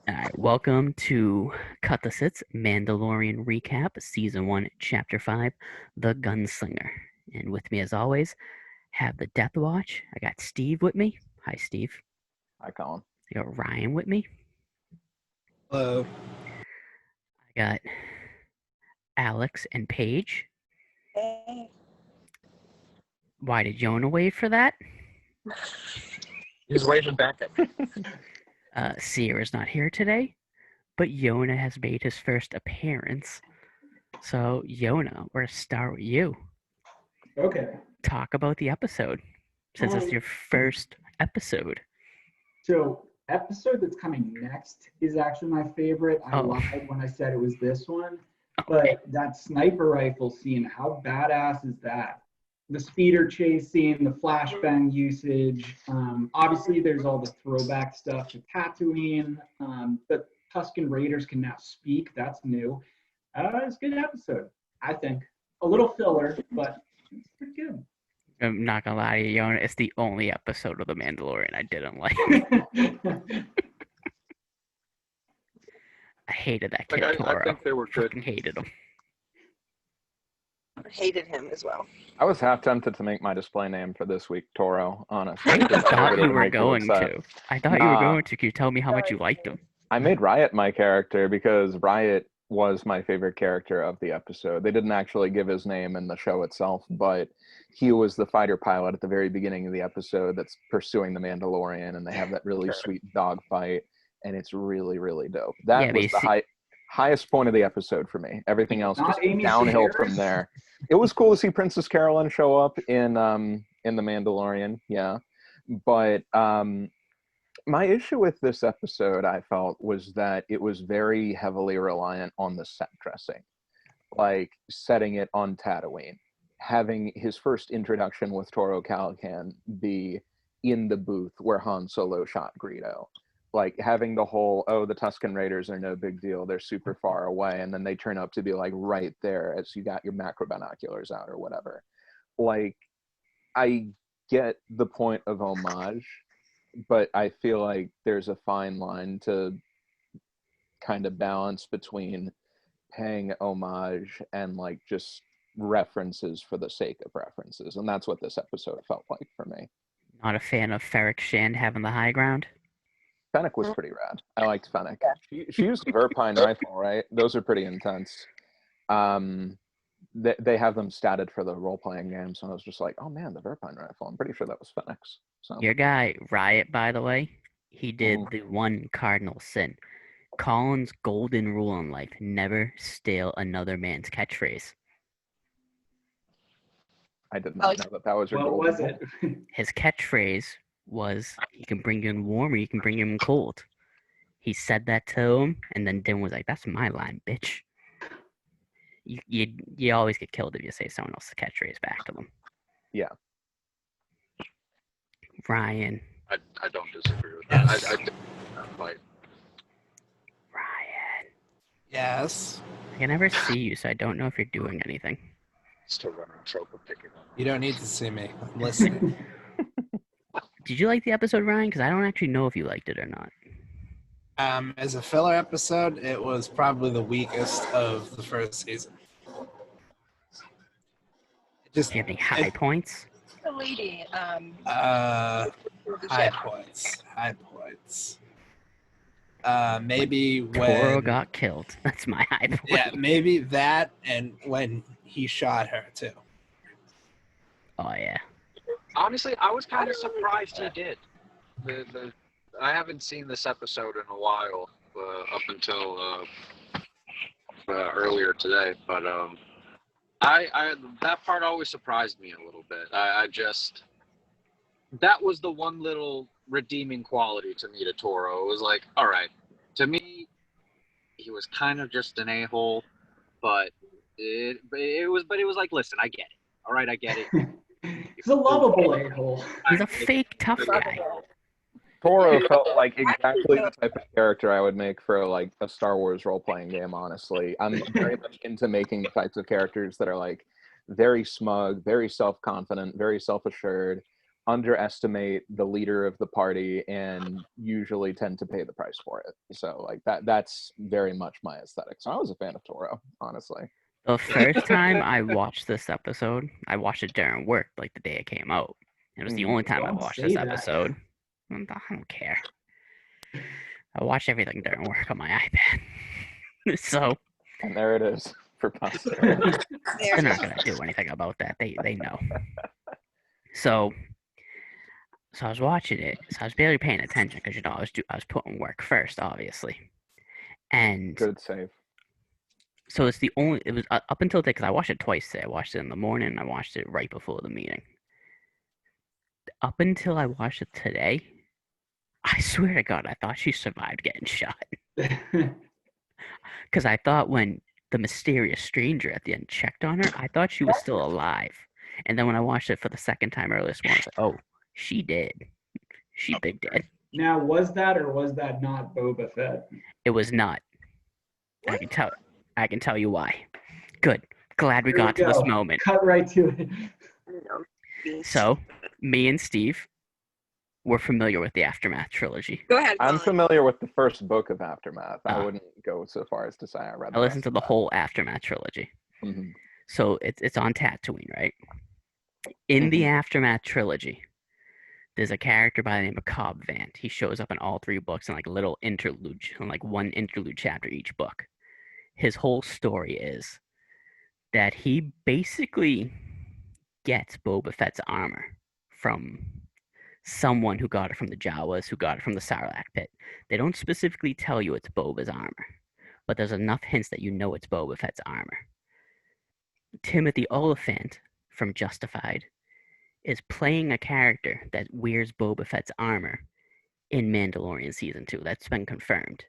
All right, welcome to Cut the Sith Mandalorian Recap, Season 1, Chapter 5, The Gunslinger. And with me, as always, have the Death Watch. I got Steve with me. Hi, Steve. Hi, Colin. I got Ryan with me. Hello. I got Alex and Paige. Hey. Why did Jonah wave for that? He's waving back at me. Sierra's not here today, but Yona has made his first appearance. So, Yona, we're going to start with you. Okay. Talk about the episode, since it's your first episode. So, episode that's coming next is actually my favorite. I lied when I said it was this one. Okay. But that sniper rifle scene, how badass is that? The speeder chase scene, the flashbang usage. Obviously, there's all the throwback stuff to Tatooine. But Tusken Raiders can now speak. That's new. It's a good episode, I think. A little filler, but it's pretty good. I'm not gonna lie to you, Yona, it's the only episode of The Mandalorian I didn't like. I hated that kid, Toro. I think they were good. Fucking hated him. Hated him as well. I was half tempted to make my display name for this week Toro, honestly. I thought you It would were make you going upset. to. I thought you were going to. Can you tell me how much you liked him? I made Riot my character because Riot was my favorite character of the episode. They didn't actually give his name in the show itself, but he was the fighter pilot at the very beginning of the episode that's pursuing the Mandalorian, and they have that really sweet dog fight, and it's really, really dope. That was the highest point of the episode for me. Everything else just downhill from there. It was cool to see Princess Carolyn show up in The Mandalorian, yeah. But my issue with this episode, I felt, was that it was very heavily reliant on the set dressing. Like, setting it on Tatooine. Having his first introduction with Toro Calican be in the booth where Han Solo shot Greedo. Like, having the whole, the Tusken Raiders are no big deal, they're super far away, and then they turn up to be, like, right there as you got your macro binoculars out or whatever. Like, I get the point of homage, but I feel like there's a fine line to kind of balance between paying homage and, like, just references for the sake of references, and that's what this episode felt like for me. Not a fan of Ferric Shand having the high ground? Fennec was pretty rad. I liked Fennec. She used the Verpine rifle, right? Those are pretty intense. They have them statted for the role-playing game, so I was just like, oh man, the Verpine rifle. I'm pretty sure that was Fennec's. So. Your guy, Riot, by the way, he did the one cardinal sin. Colin's golden rule in life: never steal another man's catchphrase. I did not know that was your golden rule. What was it? His catchphrase was, "You can bring him warm or you can bring him cold." He said that to him, and then Din was like, "That's my line, bitch." You always get killed if you say someone else's catchphrase back to them. Yeah. Ryan. I don't disagree with that. I like Ryan. Yes. I can never see you, so I don't know if you're doing anything. Still running trope of picking on. You don't need to see me. I'm listening. Did you like the episode, Ryan? Because I don't actually know if you liked it or not. As a filler episode, it was probably the weakest of the first season. Do you have any high points? The lady. High points. Maybe when Toro got killed. That's my high point. Yeah, maybe that, and when he shot her too. Oh yeah. Honestly, I was kind of surprised he did. I haven't seen this episode in a while, up until earlier today. But I that part always surprised me a little bit. That was the one little redeeming quality to me to Toro. It was like, all right, to me, he was kind of just an a-hole, but it was like, listen, I get it. All right, I get it. He's a lovable a-hole. He's a fake tough guy. Toro felt like exactly the type of character I would make for, like, a Star Wars role-playing game, honestly. I'm very much into making the types of characters that are, like, very smug, very self-confident, very self-assured, underestimate the leader of the party and usually tend to pay the price for it. So like that's very much my aesthetic. So I was a fan of Toro, honestly. The first time I watched this episode, I watched it during work, like the day it came out. It was the only time I Don't watched say this that. episode. I don't care. I watch everything during work on my iPad. So And there it is for posterity. they're not gonna do anything about that. They know. So I was watching it. So I was barely paying attention because I was putting work first, obviously. And Good save. so it was up until today because I watched it twice today. I watched it in the morning and I watched it right before the meeting. Up until I watched it today, I swear to God, I thought she survived getting shot. Because I thought when the mysterious stranger at the end checked on her, I thought she was still alive. And then when I watched it for the second time earlier this morning, I was like, oh, she did. She big dead. Now, was that or was that not Boba Fett? It was not. I can tell you why. Good. Glad we got to this moment. Cut right to it. So, me and Steve were familiar with the Aftermath trilogy. Go ahead. I'm Colin. familiar with the first book of Aftermath. I Ah. wouldn't go so far as to say I read. I listened to the whole Aftermath trilogy. Mm-hmm. So it's on Tatooine, right? In the Aftermath trilogy, there's a character by the name of Cobb Vanth. He shows up in all three books in like little interlude, in like one interlude chapter each book. His whole story is that he basically gets Boba Fett's armor from someone who got it from the Jawas, who got it from the Sarlacc pit. They don't specifically tell you it's Boba's armor, but there's enough hints that you know it's Boba Fett's armor. Timothy Oliphant from Justified is playing a character that wears Boba Fett's armor in Mandalorian season 2. That's been confirmed.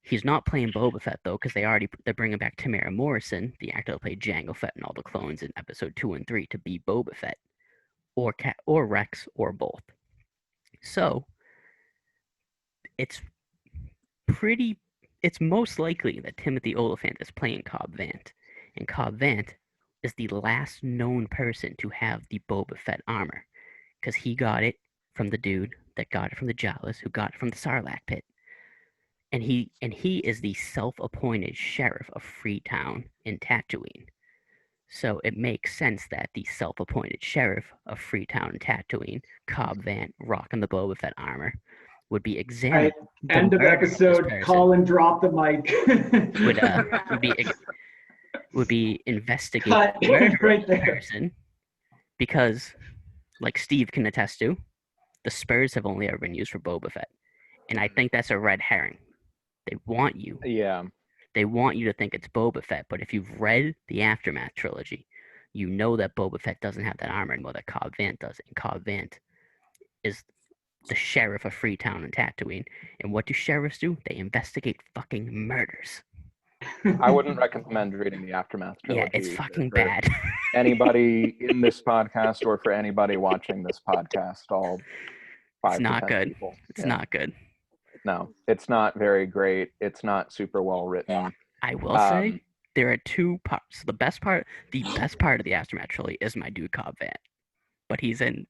He's not playing Boba Fett though, because they're bringing back Tamara Morrison, the actor that played Jango Fett and all the clones in episode 2 and 3, to be Boba Fett, or Rex, or both. So it's most likely that Timothy Oliphant is playing Cobb Vanth, and Cobb Vanth is the last known person to have the Boba Fett armor, because he got it from the dude that got it from the Jawas, who got it from the Sarlacc pit. And he is the self-appointed sheriff of Freetown in Tatooine. So it makes sense that the self-appointed sheriff of Freetown in Tatooine, Cobb Vanth, rocking the Boba Fett armor, would be examining. Right. End of episode. Colin dropped the mic. would be investigating Cut the murder right of the there. person, because, like Steve can attest to, the Spurs have only ever been used for Boba Fett, and I think that's a red herring. They want you to think it's Boba Fett, but if you've read the Aftermath trilogy, you know that Boba Fett doesn't have that armor anymore, that Cobb Vanth does. And Cobb Vanth is the sheriff of Freetown and Tatooine. And what do sheriffs do? They investigate fucking murders. I wouldn't recommend reading the Aftermath trilogy. Yeah, it's fucking for bad. anybody in this podcast or for anybody watching this podcast, all 5 It's not to 10 good. people. It's not good. No, it's not very great. It's not super well written. I will say there are two parts. The best part of the Aftermath trilogy is my dude Cobb Vanth, but he's in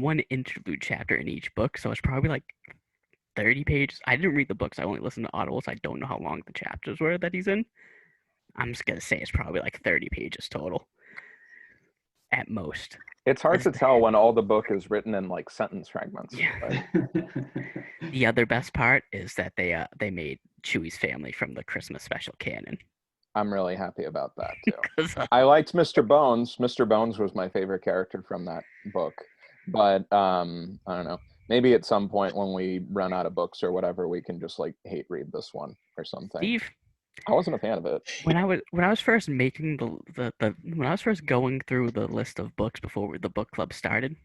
one interlude chapter in each book, so it's probably like 30 pages. I didn't read the books. I only listened to Audible, so I don't know how long the chapters were that he's in. I'm just gonna say it's probably like 30 pages total, at most. It's hard to tell when all the book is written in like sentence fragments. Yeah. But The other best part is that they made Chewie's family from the Christmas special canon. I'm really happy about that too. 'Cause, I liked Mr. Bones. Mr. Bones was my favorite character from that book. But I don't know. Maybe at some point when we run out of books or whatever, we can just like hate read this one or something. Steve, I wasn't a fan of it. when I was first making when I was first going through the list of books before the book club started,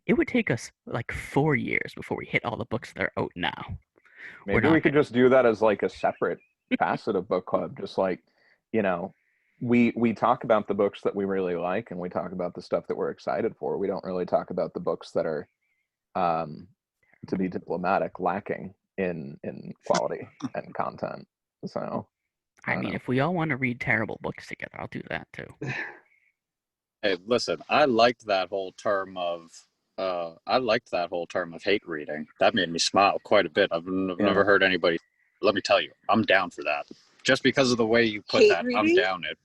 it would take us like 4 years before we hit all the books that are out now. Maybe we could just do that as like a separate facet of book club. Just like, we talk about the books that we really like, and we talk about the stuff that we're excited for. We don't really talk about the books that are, to be diplomatic, lacking in quality and content. So I mean, if we all want to read terrible books together, I'll do that too. Hey, listen, I liked that whole term of hate reading. That made me smile quite a bit. I've never heard anybody. Let me tell you, I'm down for that. Just because of the way you put Hate that, I'm reading? down it.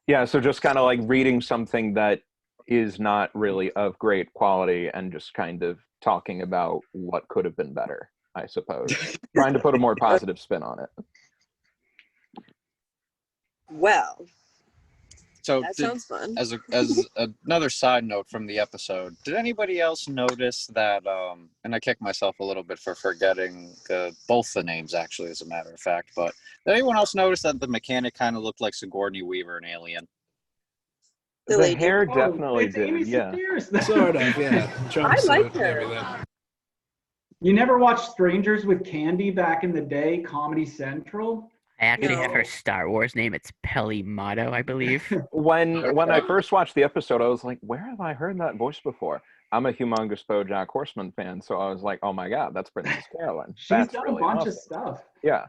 Yeah, so just kind of like reading something that is not really of great quality and just kind of talking about what could have been better, I suppose. Trying to put a more positive spin on it. Well, So that sounds fun. as another side note from the episode, did anybody else notice that? And I kick myself a little bit for forgetting both the names, actually, as a matter of fact. But did anyone else notice that the mechanic kind of looked like Sigourney Weaver in Alien? The The lady. hair Oh, definitely it's did, Amy yeah. Sedaris. Sort of, yeah. I like Jumpsuit and her. everything. You never watched Strangers with Candy back in the day, Comedy Central? I actually have her No. Star Wars name. It's Peli Motto, I believe. When I first watched the episode, I was like, where have I heard that voice before? I'm a humongous BoJack Horseman fan, so I was like, oh my god, that's Princess Carolyn. She's That's done really a bunch awesome. of stuff. Yeah.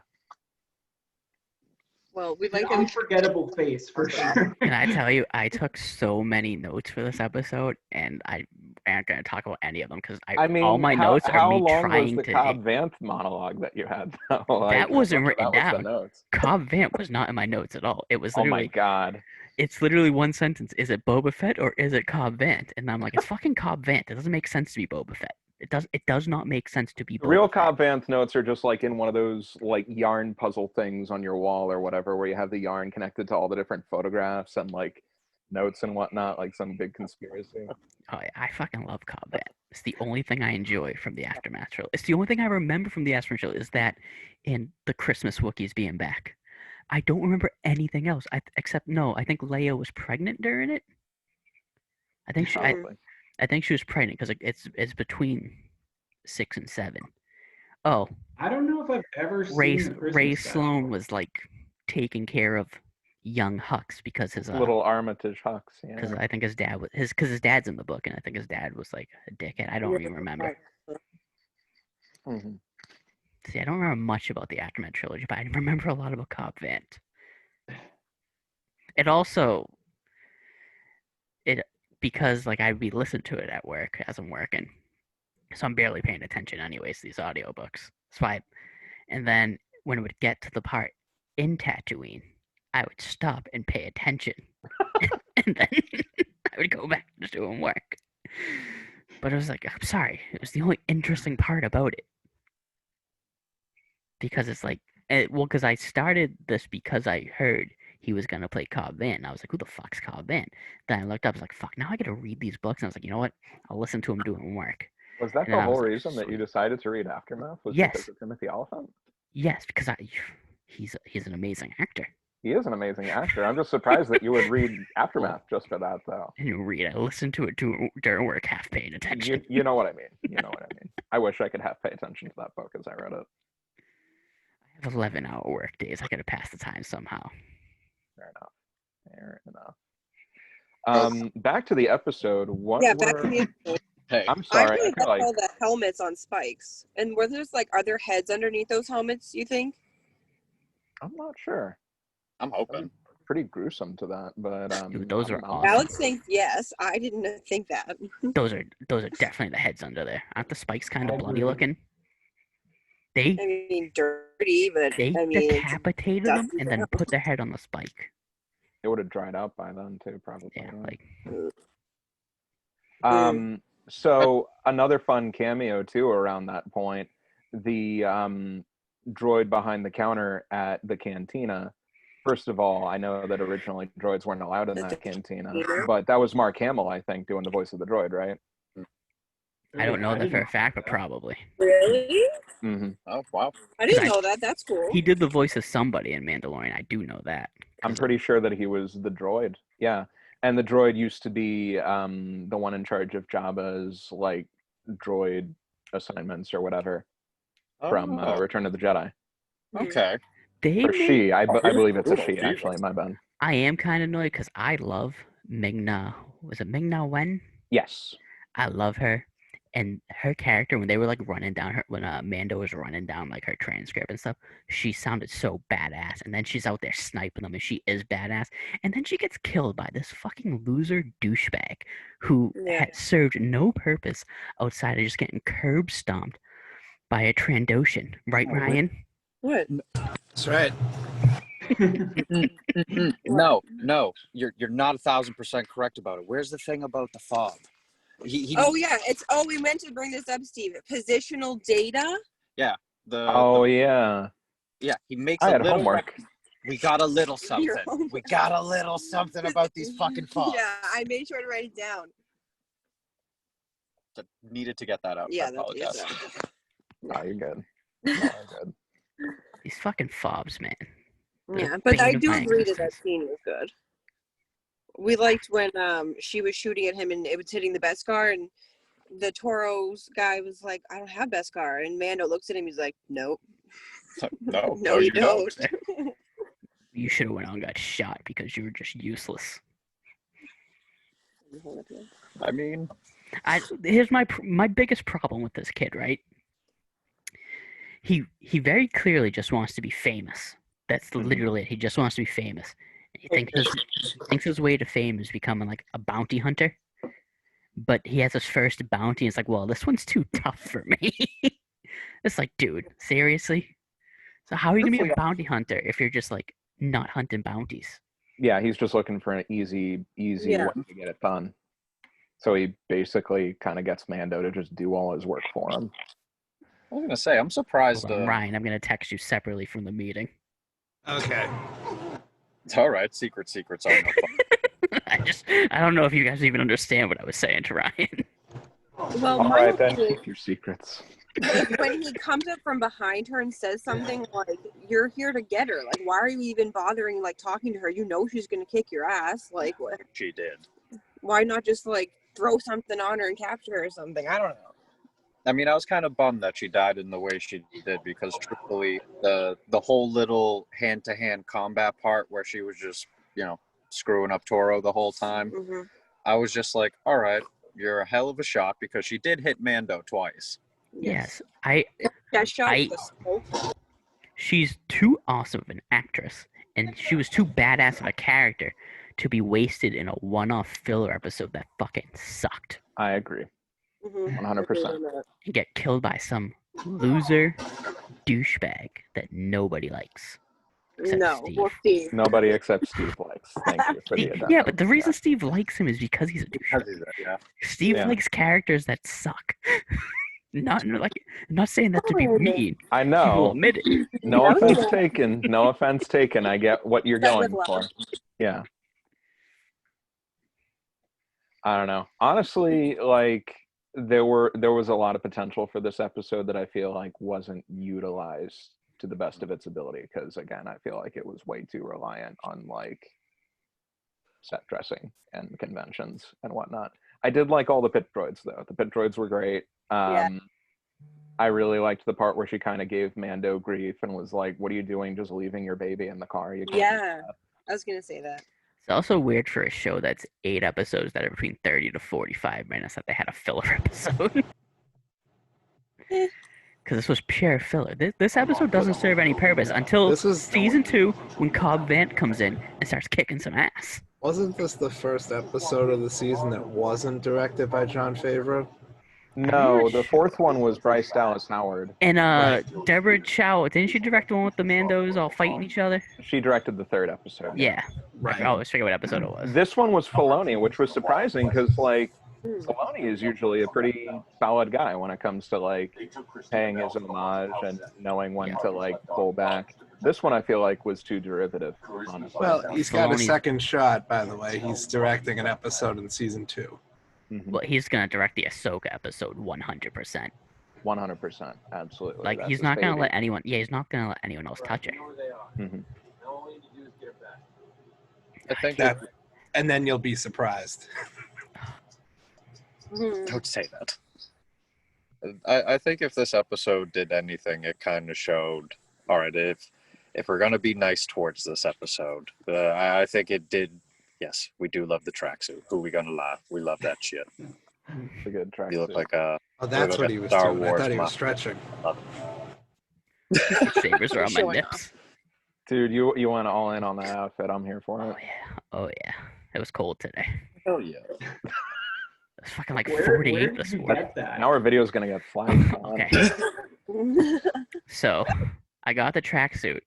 Well, we An like them. unforgettable face for sure. And I tell you, I took so many notes for this episode, and I aren't going to talk about any of them because I mean, all my notes are how me long was trying the to. Cobb Vanth monologue that you had? Like, That wasn't how much of written that was down. the notes? Cobb Vanth was not in my notes at all. It was Oh my literally, god. it's literally one sentence. Is it Boba Fett or is it Cobb Vanth? And I'm like, it's fucking Cobb Vanth. It doesn't make sense to be Boba Fett. It does not make sense to be The Boba real Fett. Cobb Vanth notes are just like in one of those like yarn puzzle things on your wall or whatever, where you have the yarn connected to all the different photographs and like notes and whatnot, like some big conspiracy. Oh, yeah, I fucking love Cobb Vanth. It's the only thing I enjoy from the Aftermath trilogy. It's the only thing I remember from the Aftermath trilogy is that in the Christmas Wookiees being back. I don't remember anything else. I think Leia was pregnant during it. I think she Probably. I think she was pregnant because it's between 6 and 7. Oh, I don't know if I've ever Ray seen the Christmas Ray special. Sloan was like taking care of young Hux because his Little Armitage Hux. because Yeah. I think his dad was his dad's in the book and I think his dad was like a dickhead. I don't even remember. Mm-hmm. See, I don't remember much about the Aftermath trilogy, but I remember a lot about Cobb Vanth. It also because like I'd be listening to it at work as I'm working, so I'm barely paying attention anyways to these audiobooks. And then when it would get to the part in Tatooine, I would stop and pay attention, and then I would go back to doing work. But it was like, I'm sorry, it was the only interesting part about it because it's like, because I started this because I heard he was gonna play Cobb Vanth. And I was like, who the fuck's Cobb Vanth? Then I looked up, I was like, fuck, now I gotta read these books. And I was like, you know what? I'll listen to him doing work. Was that And the then I was whole like, reason that you sweet. decided to read Aftermath? Was Yes. because of Timothy Oliphant? Yes, because he's an amazing actor. He is an amazing actor. I'm just surprised that you would read Aftermath just for that, though. And you read, I listen to it during work, half paying attention. You know what I mean. You know what I mean. I wish I could have paid attention to that book as I read it. I have 11-hour work days. I gotta pass the time somehow. Fair enough. Fair enough. Back to the episode. What Yeah, were... back to the episode. Hey, I'm I sorry. really I feel like like all the helmets on spikes. And were there's like, are there heads underneath those helmets, you think? I'm not sure. I'm hoping. Pretty gruesome to that, but Dude, those I don't are know. awesome. Alex thinks yes. I didn't think that. Those are definitely the heads under there. Aren't the spikes kind I of bloody agree. looking? They I mean, dirty, but they I mean, it's decapitated them dusty and then ground. put their head on the spike. It would have dried out by then too, probably. Yeah, right? like So another fun cameo too around that point, the droid behind the counter at the cantina. First of all, I know that originally droids weren't allowed in that cantina, but that was Mark Hamill, I think, doing the voice of the droid, right? I don't know that didn't for a fact, know but that. probably. Really? Mm-hmm. Oh wow. I didn't I- know that. That's cool. He did the voice of somebody in Mandalorian. I do know that. I'm pretty sure that he was the droid. Yeah, and the droid used to be the one in charge of Jabba's like droid assignments or whatever from Oh, Return of the Jedi. okay. They Or made- she, I believe it's a Oh, she Jesus. actually. My bad. I am kind of annoyed because I love Ming-Na. Was it Ming-Na Wen? Yes. I love her. And her character, when they were like running down her, when Mando was running down like her transcript and stuff, she sounded so badass. And then she's out there sniping them, and she is badass. And then she gets killed by this fucking loser douchebag who Yeah. had served no purpose outside of just getting curb stomped by a Trandoshan. Right, Oh, wait. Ryan? What? That's right. No, you're not 1,000% correct about it. Where's the thing about the fob? Oh yeah, we meant to bring this up, Steve. Positional data. Yeah. Yeah. Yeah, he makes I a had little. homework. We got a little something. Your homework. We got a little something about these fucking fobs. Yeah, I made sure to write it down. Needed to get that out. Yeah, I apologize. No, you're good. No, you're good. These fucking fobs, man. Yeah, but I bane of do my agree that existence. scene was good. We liked when she was shooting at him and it was hitting the Beskar, and the Toro's guy was like, "I don't have Beskar," and Mando looks at him. He's like, "Nope, no, you don't." You should have went out and got shot because you were just useless. I mean, Here's my biggest problem with this kid, right? He very clearly just wants to be famous. That's literally it. He just wants to be famous. He thinks his way to fame is becoming like a bounty hunter. But he has his first bounty, and it's like, well, this one's too tough for me. It's like, dude, seriously? So how are you gonna be a bounty hunter if you're just like not hunting bounties? Yeah, he's just looking for an easy way to get it done. So he basically kind of gets Mando to just do all his work for him. I was gonna say, I'm surprised. Hold on, Ryan, I'm gonna text you separately from the meeting. Okay. It's all right. Secrets are no fun. I don't know if you guys even understand what I was saying to Ryan. Well, All my right, then thing is, keep your secrets. when he comes up from behind her and says something like, "You're here to get her," like, why are you even bothering like talking to her? You know she's gonna kick your ass. Like, what? She did. Why not just like throw something on her and capture her or something? I don't know. I mean, I was kind of bummed that she died in the way she did because, truthfully, the whole little hand-to-hand combat part where she was just, screwing up Toro the whole time, Mm-hmm. I was just like, all right, you're a hell of a shot because she did hit Mando twice. Yes, That shot with the smoke. she's too awesome of an actress, and she was too badass of a character to be wasted in a one-off filler episode that fucking sucked. I agree. 100%. And get killed by some loser douchebag that nobody likes. Except No, Steve. well, Steve. Nobody except Steve likes. Thank you for the addendum. Yeah, but the reason Steve likes him is because he's a douchebag. Yeah. Steve likes characters that suck. Not saying that to be mean. I He will know. admit it. No offense taken. No offense taken. I get what you're going for. Yeah. I don't know. Honestly, like there was a lot of potential for this episode that I feel like wasn't utilized to the best of its ability because again, I feel like it was way too reliant on like set dressing and conventions and whatnot. I did like all the pit droids though. The pit droids were great. I really liked the part where she kind of gave Mando grief and was like, "What are you doing? Just leaving your baby in the car?" I was gonna say that. It's also weird for a show that's 8 episodes that are between 30 to 45 minutes that they had a filler episode. Because this was pure filler. This episode doesn't serve any purpose until season 2 when Cobb Vanth comes in and starts kicking some ass. Wasn't this the first episode of the season that wasn't directed by Jon Favreau? No, the fourth one was Bryce Dallas Howard. And Deborah Chow, didn't she direct the one with the Mandos all fighting each other? She directed the third episode. Yeah. Right. I always forget what episode it was. This one was Filoni, which was surprising because like Filoni is usually a pretty solid guy when it comes to like paying his homage and knowing when to like pull back. This one I feel like was too derivative, honestly. Well, he's got a Filoni's- second shot, by the way. He's directing an episode in season 2. Well, he's gonna direct the Ahsoka episode 100%. 100%, absolutely. Like That's he's his not gonna baby. let anyone. Yeah, he's not gonna let anyone else touch her. Mhm. I think And then you'll be surprised. Don't say that. I think if this episode did anything, it kind of showed. All right, if we're gonna be nice towards this episode, I think it did. Yes, we do love the tracksuit. Who we gonna lie? We love that shit. It's a good track. You look like a Oh, that's Look what at he was Star doing. I Wars thought he was month. stretching. Sabers are on my Showing nips. Dude, you went all in on that outfit. I'm here for Oh it. yeah. Oh yeah. It was cold today. Hell yeah. It was fucking like Where 48 did this you morning. get that? Now our video's gonna get flagged. Come on. Okay. So I got the tracksuit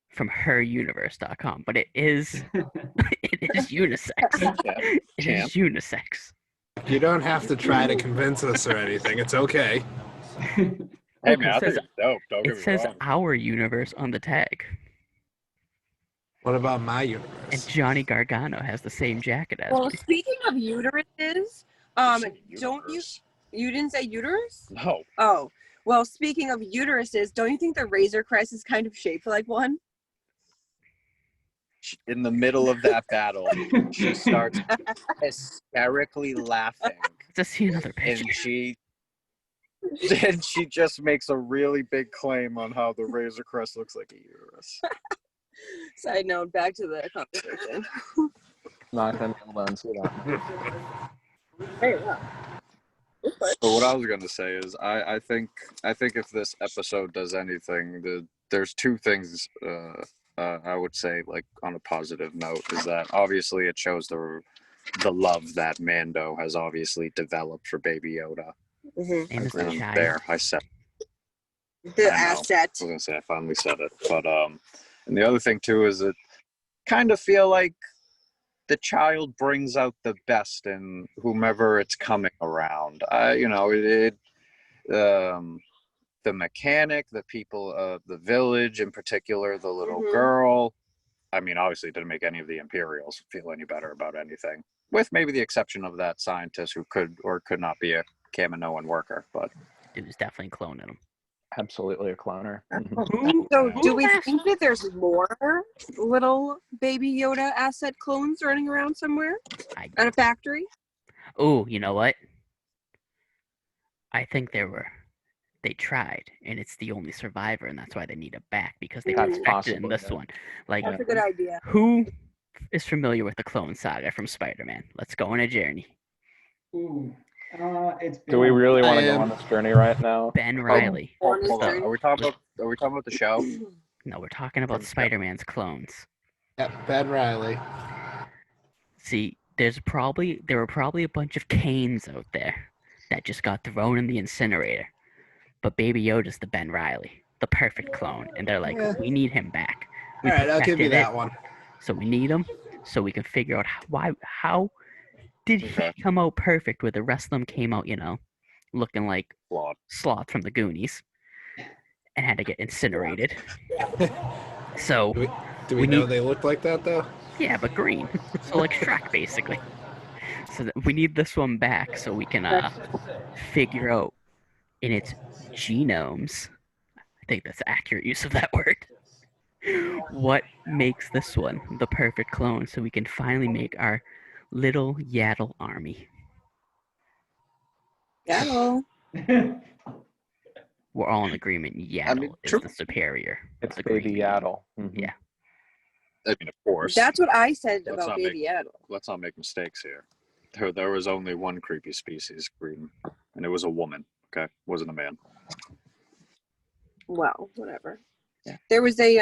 from heruniverse.com, but it is unisex. It Champ. is unisex. You don't have to try to convince us or anything. It's okay. Hey Oh, man, I think it's dope. Don't it get me says wrong. our universe on the tag. What about my And universe? Johnny Gargano has the same jacket as Well, me. speaking of uteruses, don't you? Universe. You didn't say uterus? No. Oh, well, speaking of uteruses, don't you think the Razor Crest is kind of shaped like one? In the middle of that battle, she starts hysterically laughing, Let's see another picture. and she just makes a really big claim on how the Razor Crest looks like a uterus. Side note, back to the conversation. Not gonna be able to unsee that. Hey, wow. So what I was gonna say is, I think if this episode does anything, there's two things. I would say, like on a positive note, is that obviously it shows the love that Mando has obviously developed for Baby Yoda. Mm-hmm. Name is the And child. there, I said. The I know. asset. I was gonna say I finally said it, but and the other thing too is it kind of feel like the child brings out the best in whomever it's coming around. The mechanic, the people of the village in particular, the little Mhm. girl. I mean, obviously, it didn't make any of the Imperials feel any better about anything, with maybe the exception of that scientist who could or could not be a Kaminoan worker. But Dude was definitely cloning him. Absolutely a cloner. Mhm. Who? So, Yeah. do we last- think that there's more little Baby Yoda asset clones running around somewhere at a factory? Oh, you know what? I think they tried, and it's the only survivor, and that's why they need it back because they That's perfected it in possible, this yeah. one. Like, That's a good idea. who is familiar with the Clone Saga from Spider-Man? Let's go on a journey. Ooh, it's been Do we a really want to I go am- on this journey right now? Ben Riley. oh, On his hold on, journey. are we talking about the show? No, we're talking about From- Spider-Man's clones. Yep, Ben Riley. See, there were probably a bunch of Canes out there that just got thrown in the incinerator. But Baby Yoda's the Ben Riley, the perfect clone, and they're like, Yeah. we need him back. All right, I'll give you perfected it, that one. So we need him, so we can figure out how did Okay. he come out perfect where the rest of them came out, looking like Flawed. Sloth from the Goonies, and had to get incinerated. So Do we We know need- they look like that though? yeah, but green. So like Shrek, basically. So we need this one back so we can figure out in its genomes. I think that's accurate use of that word. What makes this one the perfect clone so we can finally make our little Yaddle army. Yaddle. We're all in agreement. Yaddle is true. the superior. It's of the Baby green. Yaddle. Mhm. Yeah. I mean, of course. That's what I said Let's about not Baby Yaddle. Let's not make mistakes here. There was only one creepy species, green, and it was a woman. Okay, wasn't a man. Well, whatever. Yeah. There was a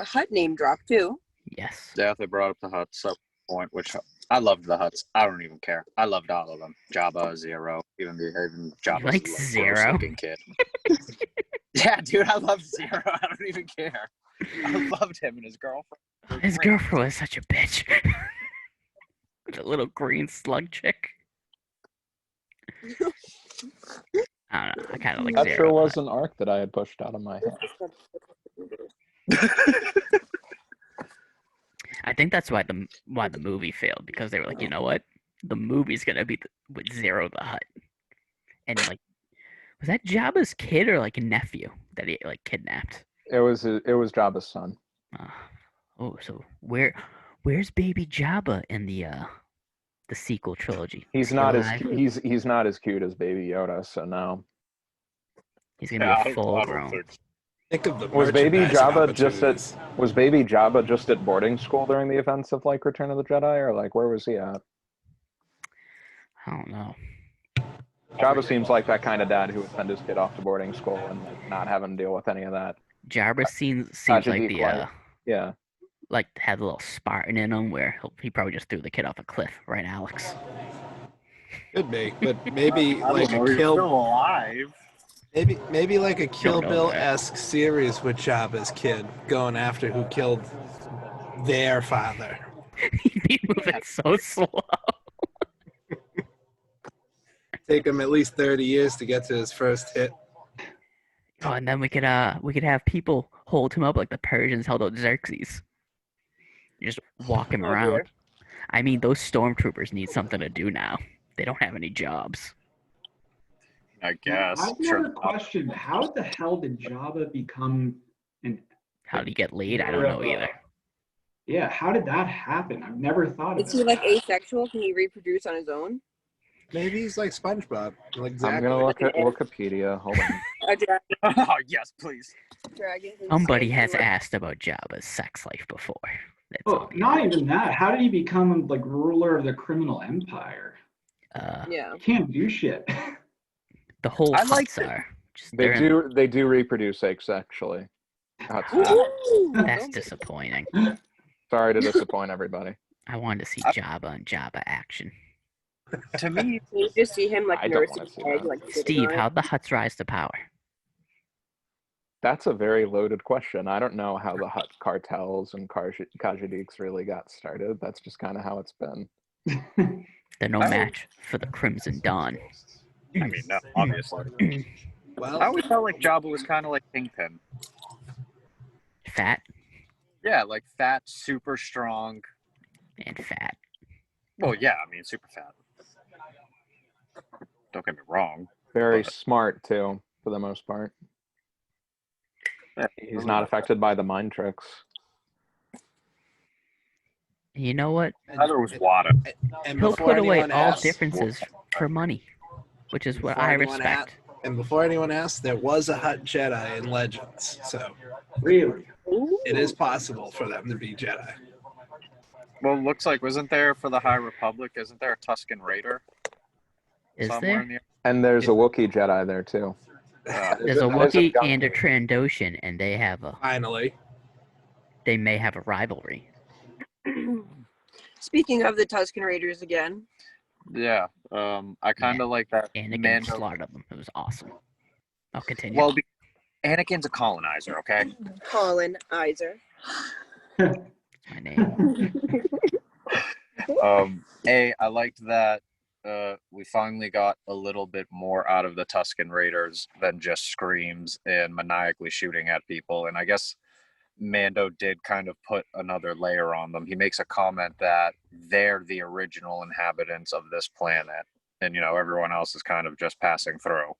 hut name drop too. Yes. Yeah, they brought up the huts at one point, which I loved the huts. I don't even care. I loved all of them. Jabba, Zero, even Jabba's like little Zero? gross-looking kid. Yeah, dude, I love Zero. I don't even care. I loved him and his girlfriend. They're His great. girlfriend was such a bitch. The little green slug chick. I don't know. I kind of like That Zero. sure but- was an arc that I had pushed out of my head. I think that's why the movie failed because they were like, you know what, the movie's gonna be with Zero the Hutt, and like, was that Jabba's kid or like a nephew that he like kidnapped? It was Jabba's son. Oh, so where's Baby Jabba in the sequel trilogy? He's Is he not alive? he's not as cute as Baby Yoda, so no. He's gonna Yeah, be a full grown. Think of the Was Baby merchandising Jabba just opportunities. was Baby Jabba just at boarding school during the events of like Return of the Jedi, or like where was he at? I don't know. Jabba seems like that kind of dad who would send his kid off to boarding school and like, not have him deal with any of that. Jabba seems Tragedy like the quite. Yeah. like had a little Spartan in him where he probably just threw the kid off a cliff, right, Alex? Could be, but maybe I like don't know, a he's still Kill, alive. maybe like a Kill know Bill-esque series with Jabba's kid going after who killed their father. He'd be moving so slow. Take him at least 30 years to get to his first hit. Oh, and then we could have people hold him up like the Persians held out Xerxes. You just walk him around. dear. I mean, those stormtroopers need something to do now. They don't have any jobs. I guess. I've never questioned how the hell did Jabba become an. How do you get laid? I don't know either. Yeah, how did that happen? I've never thought of Is he it. like asexual? Can he reproduce on his own? Maybe he's like SpongeBob. Like I'm exactly. gonna look at Wikipedia. Hold on. A dragon. Oh, yes, please. Dragons and Somebody snakes has and asked about Jabba's sex life before. That's Oh, obvious. not even that. How did he become like ruler of the criminal empire? Yeah. Can't do shit. The whole I liked Huts it. are. Just, They do reproduce sexually. That's Woo! That's disappointing. sorry to disappoint everybody. I wanted to see Jabba and Jabba action. To me, You just see him like I don't nursing wanna see his egg, that. like sitting Steve, on it. how'd the Huts rise to power? That's a very loaded question. I don't know how the Hut cartels and Kajadiks really got started. That's just kind of how it's been. They're no I- match for the Crimson Dawn. I mean, no, obviously. I Well, always felt like Jabba was kind of like Kingpin. Fat Yeah, like fat, super strong. and fat. Well, yeah, I mean, super fat. Don't get me wrong. Very But- smart too, for the most part. Yeah, He's not affected by the mind tricks. You know what? Neither was Wada. and He'll before put away anyone all asks- differences for money, which is what before I anyone respect. And before anyone asks, there was a Hutt Jedi in Legends, so Really? it is possible for them to be Jedi. Well, looks like, wasn't there for the High Republic, isn't there a Tusken Raider Is somewhere there? in the And there's a Wookiee Jedi there too. There's a Wookiee and a Trandoshan, and they Finally, may have a rivalry. Speaking of the Tusken Raiders again, Yeah, I kind of like that. Anakin Mando. slaughtered them. It was awesome. I'll continue. Well, Anakin's a colonizer, okay? Colin Iser. That's my name. I liked that we finally got a little bit more out of the Tusken Raiders than just screams and maniacally shooting at people. And I guess Mando did kind of put another layer on them. He makes a comment that they're the original inhabitants of this planet, and everyone else is kind of just passing through.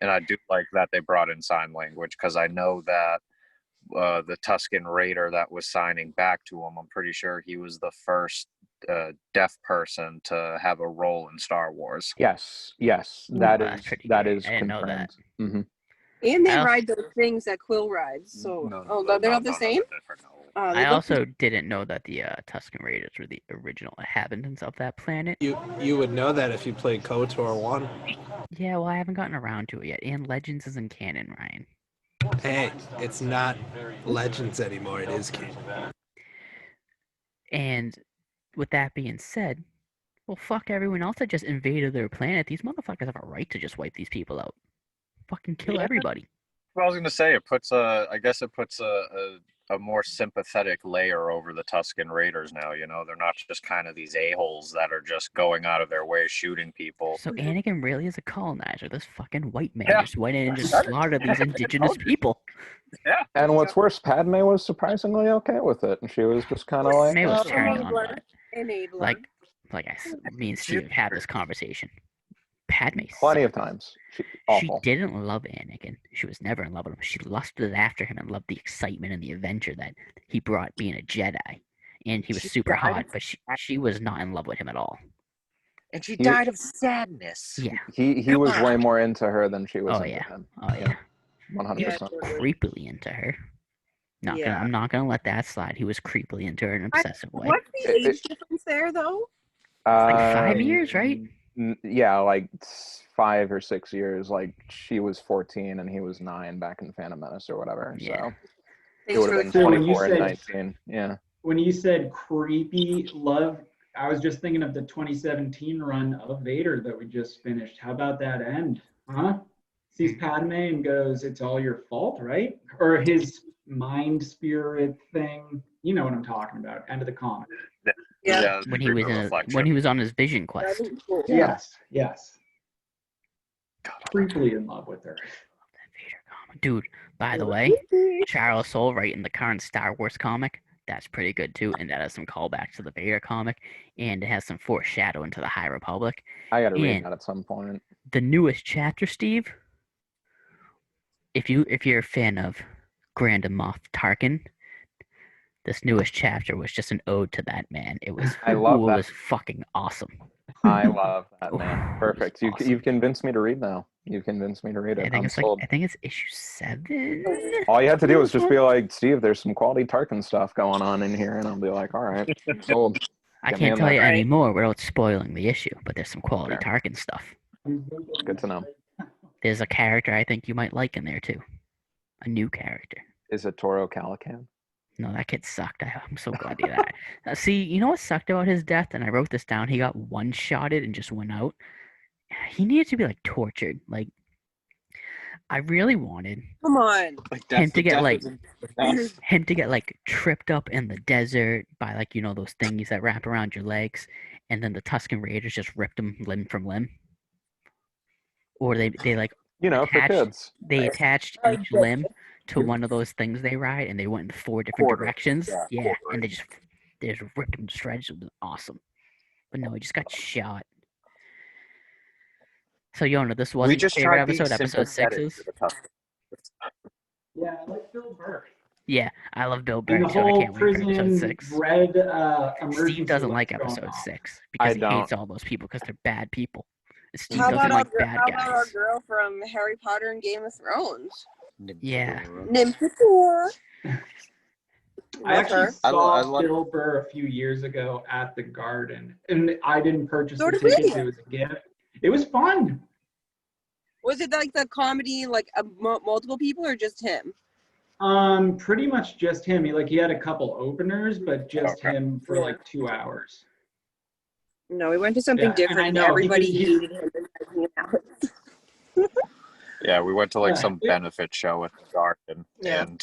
And I do like that they brought in sign language, because I know that the Tusken Raider that was signing back to him, I'm pretty sure he was the first deaf person to have a role in Star Wars. Yes, that That's is pretty that great. is I didn't know confirmed. that. Hmm. And they I also- ride those things that Quill rides. So, they're not the same. they're different, no. They I look also didn't know that the Tusken Raiders were the original inhabitants of that planet. you would know that if you played KOTOR 1. Yeah, well, I haven't gotten around to it yet. And Legends isn't canon, Ryan. Hey, it's not Legends anymore. It is canon. And with that being said, well, fuck everyone else that just invaded their planet. These motherfuckers have a right to just wipe these people out. Fucking kill Yeah. everybody. Well, I was going to say, it puts a more sympathetic layer over the Tusken Raiders now. They're not just kind of these a-holes that are just going out of their way shooting people. So Anakin really is a colonizer. This fucking white man Yeah. just went in and just That is- slaughtered these indigenous told you. people. Yeah. And what's worse, Padme was surprisingly okay with it, and she was just kind of like, May was "Oh, turned well." on by it. enabler. Me and Steve had this conversation. Padme Plenty sucked. of times. She Awful. didn't love Anakin. She was never in love with him. She lusted after him and loved the excitement and the adventure that he brought being a Jedi. And he was She super died hot, of but she was not in love with him at all. And she He- died of sadness. Yeah. He Come was on. way more into her than she was Oh, into yeah. him. Oh yeah. 100%. Creepily into her. Yeah. I'm not gonna let that slide. He was creepily into her in an obsessive way. What's the It- age difference there, though? Like Uh, 5 years, right? Yeah, like 5 or 6 years. Like she was 14 and he was 9 back in Phantom Menace or whatever. Yeah. So it Thanks would for have the been So when you 24 and said 19. Yeah. when you said creepy love, I was just thinking of the 2017 run of Vader that we just finished. How about that end? Huh? Sees Padme and goes, "It's all your fault," right? Or his mind spirit thing. You know what I'm talking about. End of the comic. Yeah. When he was when he was on his vision That quest. was cool. Yes, yes. Creepily in love with her. That Vader comic. Dude, by the way, Charles Soule writing the current Star Wars comic. That's pretty good too, and that has some callbacks to the Vader comic, and it has some foreshadowing to the High Republic. I got to read And that at some point. the newest chapter, Steve, if you're a fan of Grand Moff Tarkin, this newest chapter was just an ode to that man. It was I love it that. was fucking awesome. I love that, Ooh, man. Perfect. awesome. You've convinced me to read now. You've convinced me to read it. I think I'm it's sold. I think it's issue 7. All you had to do was just be like, Steve, there's some quality Tarkin stuff going on in here, and I'll be like, all right, sold. I Get me can't in tell there. you Right. anymore without spoiling the issue, but there's some quality Fair. Tarkin stuff. Good to know. There's a character I think you might like in there too. A new character. Is it Toro Calican? No, that kid sucked. I'm so glad he died. See, you know what sucked about his death? And I wrote this down. He got one-shotted and just went out. He needed to be like tortured. Like, I really wanted Come on. Like him to get death like isn't enough. him to get like tripped up in the desert by like those thingies that wrap around your legs, and then the Tusken Raiders just ripped him limb from limb. Or they like You know, for attached kids. they attached each limb to one of those things they ride, and they went in 4 different Quarter, directions. yeah, Yeah, quarter. and they just ripped him to shreds. It was awesome. But no, he just got shot. So Yona, this wasn't We your just favorite tried being episode. Episode 6 sympathetic is. to the Tusken. Yeah, I like Bill Burr. Yeah, I love Bill Burr And the too. I whole can't wait for episode prison 6. bread emergency. Steve doesn't like what's going episode on. 6 because I he don't. hates all those people because they're bad people. Steve How doesn't about like bad how about our guys. girl from Harry Potter and Game of Thrones? Yeah. Nymphator. I actually I saw love- Bill Burr a few years ago at the Garden, and I didn't purchase So the did we. tickets. It was a gift. It was fun. Was it like the comedy, like multiple people, or just him? Pretty much just him. He had a couple openers, but just Okay. him for like 2 hours. No, we went to something Yeah, and I different. And know, everybody he's- hated him and hanging out. Yeah, we went to like Yeah. some benefit show at the garden, Yeah. and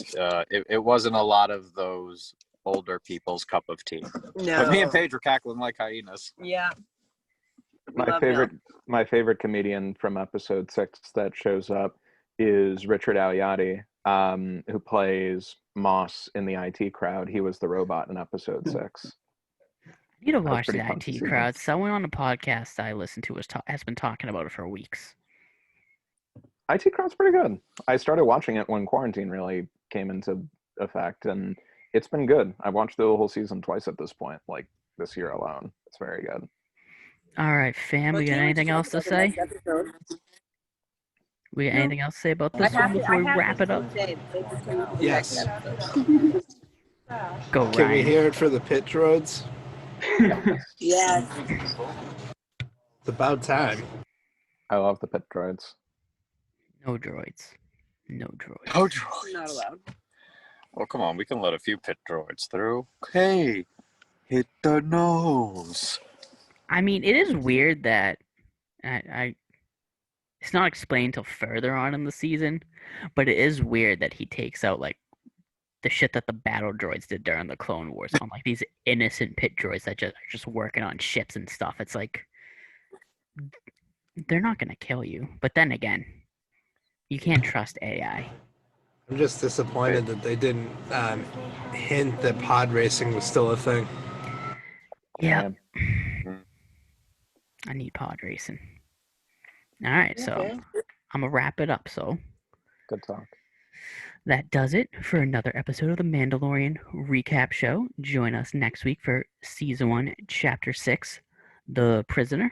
it wasn't a lot of those older people's cup of tea. No. But me and Paige were cackling like hyenas. Yeah. My favorite comedian from episode 6 that shows up is Richard Aliotti, who plays Moss in the IT Crowd. He was the robot in episode 6. I need to was watch the pretty fun to IT see. Crowd. Someone on the podcast I listen to has been talking about it for weeks. IT Crowd's pretty good. I started watching it when quarantine really came into effect, and it's been good. I've watched the whole season twice at this point, like this year alone. It's very good. All right, fam. We got anything else to say? We got No. anything else to say about I this one have before we to wrap it up? say, they just came to the Yes. next episode. Go, Can we Ryan. hear it for the pit droids? Yes. It's about time. I love the pit droids. No droids. No droids. Oh, droids. Not allowed. Well, come on, we can let a few pit droids through. Hey, hit the nose. I mean, it is weird that it's not explained till further on in the season, but it is weird that he takes out like the shit that the battle droids did during the Clone Wars on like these innocent pit droids that are just working on ships and stuff. It's like they're not gonna kill you, but then again, you can't trust AI. I'm just disappointed that they didn't hint that pod racing was still a thing. Yeah, And I need pod racing. All right, so Okay. I'm gonna wrap it up. So good talk. that does it for another episode of the Mandalorian Recap Show. Join us next week for Season 1, Chapter 6, The Prisoner.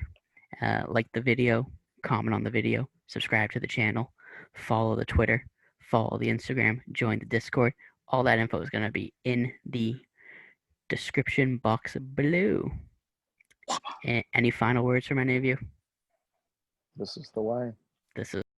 Like the video, comment on the video, subscribe to the channel, follow the Twitter, follow the Instagram, join the Discord. All that info is going to be in the description box below. Any final words from any of you? This is the way. This is